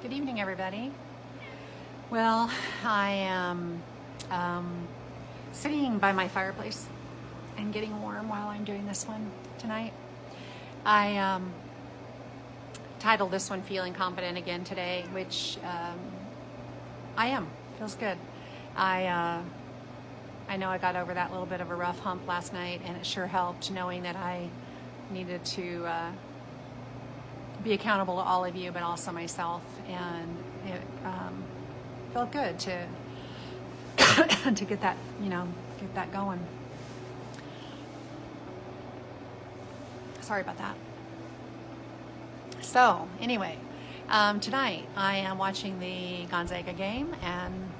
Good evening, everybody. Well, I am sitting by my fireplace and getting warm while I'm doing this one tonight. I titled this one Feeling Confident Again today, which I am. Feels good. I know I got over that little bit of a rough hump last night, and it sure helped knowing that I needed to be accountable to all of you, but also myself. And it felt good to to get that, get that going. Sorry about that. So anyway, tonight I am watching the Gonzaga game, and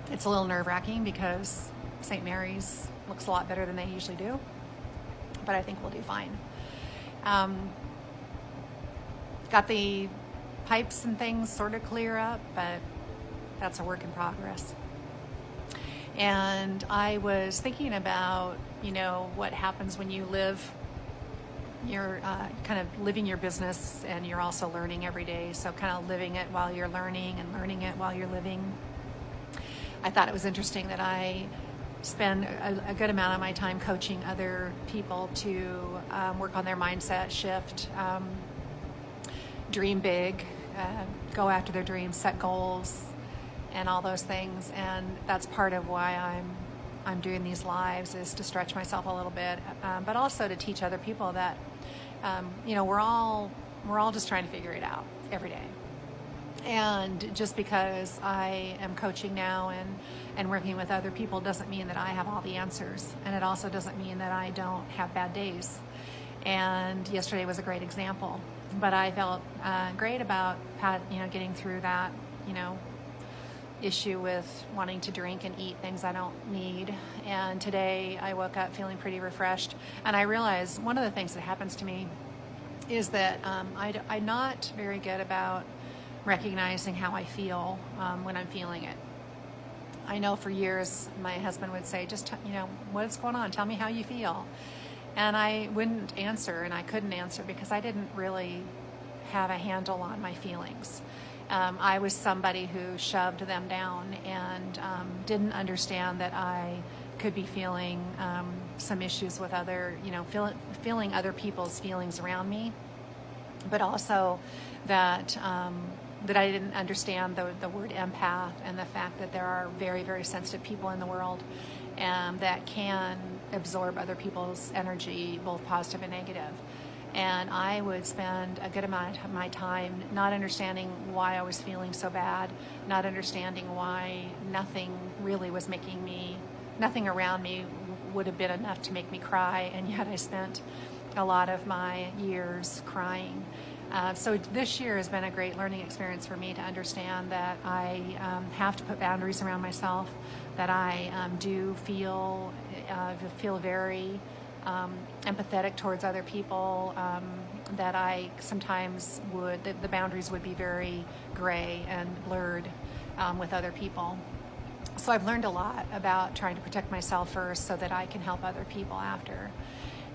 it's a little nerve-wracking because St. Mary's looks a lot better than they usually do, but I think we'll do fine. Got the pipes and things sort of clear up, but that's a work in progress. And I was thinking about, what happens when you live, you're kind of living your business and you're also learning every day. So kind of living it while you're learning and learning it while you're living. I thought it was interesting that I spend a good amount of my time coaching other people to work on their mindset shift, dream big, go after their dreams, set goals, and all those things. And that's part of why I'm doing these lives, is to stretch myself a little bit, but also to teach other people that we're all just trying to figure it out every day. And just because I am coaching now and working with other people doesn't mean that I have all the answers, and it also doesn't mean that I don't have bad days. And yesterday was a great example. But I felt great about getting through that issue with wanting to drink and eat things I don't need. And today I woke up feeling pretty refreshed, and I realized one of the things that happens to me is that I'm not very good about recognizing how I feel when I'm feeling it. I know for years my husband would say, just what's going on, tell me how you feel. And I wouldn't answer, and I couldn't answer because I didn't really have a handle on my feelings. I was somebody who shoved them down and didn't understand that I could be feeling some issues with other, feeling other people's feelings around me, but also that that I didn't understand the word empath and the fact that there are very, very sensitive people in the world that can absorb other people's energy, both positive and negative. And I would spend a good amount of my time not understanding why I was feeling so bad, not understanding why nothing really was making me, nothing around me would have been enough to make me cry, and yet I spent a lot of my years crying. So this year has been a great learning experience for me to understand that I have to put boundaries around myself, that I do feel very empathetic towards other people, that I sometimes the boundaries would be very gray and blurred with other people. So I've learned a lot about trying to protect myself first so that I can help other people after.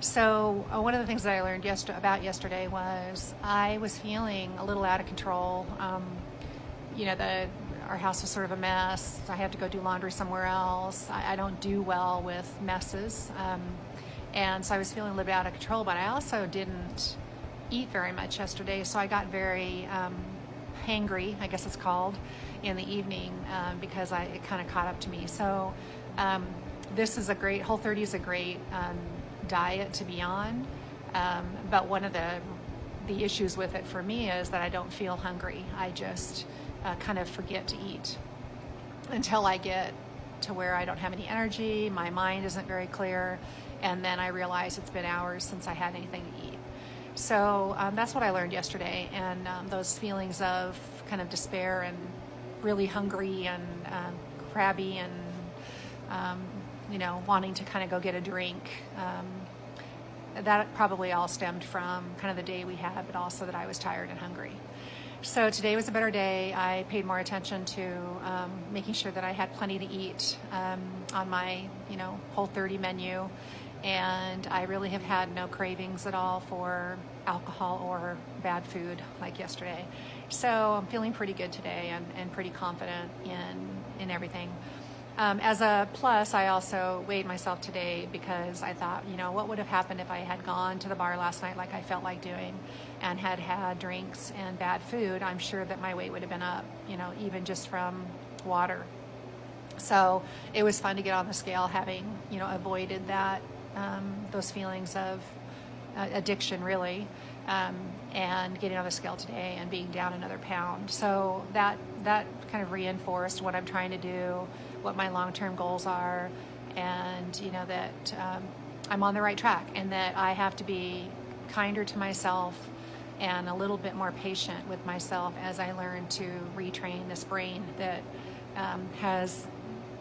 So one of the things that I learned about yesterday was I was feeling a little out of control. Our house was sort of a mess. I had to go do laundry somewhere else. I don't do well with messes. And so I was feeling a little bit out of control, but I also didn't eat very much yesterday. So I got very hangry, I guess it's called, in the evening because it kind of caught up to me. So this is Whole30 is a great diet to be on, but one of the issues with it for me is that I don't feel hungry. I just kind of forget to eat until I get to where I don't have any energy, my mind isn't very clear, and then I realize it's been hours since I had anything to eat. So that's what I learned yesterday, and those feelings of kind of despair and really hungry and crabby and wanting to kind of go get a drink. That probably all stemmed from kind of the day we had, but also that I was tired and hungry. So today was a better day. I paid more attention to making sure that I had plenty to eat on my, Whole30 menu, and I really have had no cravings at all for alcohol or bad food like yesterday. So I'm feeling pretty good today and pretty confident in everything. As a plus, I also weighed myself today because I thought, what would have happened if I had gone to the bar last night like I felt like doing and had drinks and bad food. I'm sure that my weight would have been up, even just from water. So it was fun to get on the scale, having, avoided that, those feelings of addiction, really, and getting on the scale today and being down another pound. So that kind of reinforced what I'm trying to do, what my long-term goals are, and that I'm on the right track, and that I have to be kinder to myself and a little bit more patient with myself as I learn to retrain this brain that has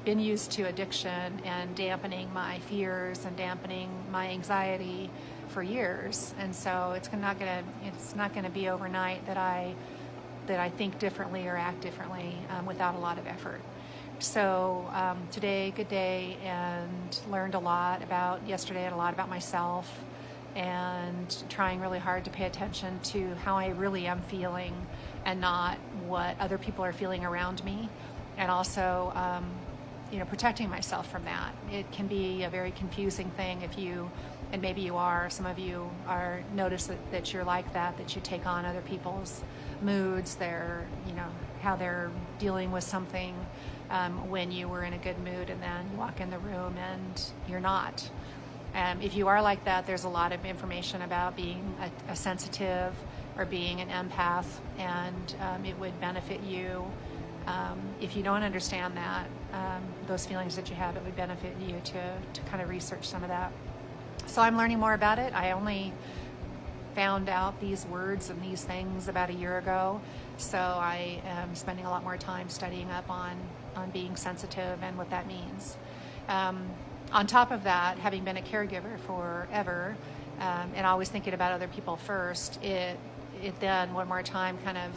been used to addiction and dampening my fears and dampening my anxiety for years. And so it's not gonna be overnight that I think differently or act differently without a lot of effort. So today, good day, and learned a lot about yesterday and a lot about myself, and trying really hard to pay attention to how I really am feeling and not what other people are feeling around me. And also, protecting myself from that. It can be a very confusing thing if you, and maybe you are, some of you are, notice that you're like that you take on other people's moods, how they're dealing with something when you were in a good mood, and then you walk in the room and you're not. If you are like that, there's a lot of information about being a sensitive or being an empath, and it would benefit you. If you don't understand that, those feelings that you have, it would benefit you to kind of research some of that. So I'm learning more about it. I only found out these words and these things about a year ago, so I am spending a lot more time studying up on being sensitive and what that means. On top of that, having been a caregiver forever, and always thinking about other people first, it then one more time kind of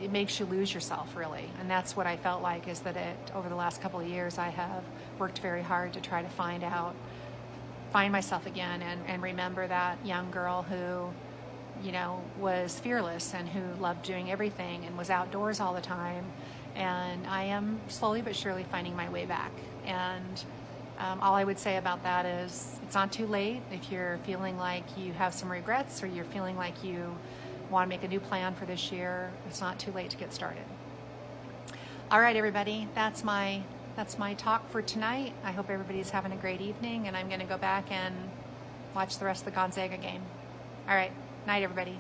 it makes you lose yourself, really. And that's what I felt like, is that over the last couple of years I have worked very hard to try to find myself again, and remember that young girl who was fearless and who loved doing everything and was outdoors all the time. And I am slowly but surely finding my way back. And all I would say about that is it's not too late. If you're feeling like you have some regrets, or you're feeling like you want to make a new plan for this year, it's not too late to get started. All right, everybody, that's my talk for tonight. I hope everybody's having a great evening, and I'm going to go back and watch the rest of the Gonzaga game. All right, night, everybody.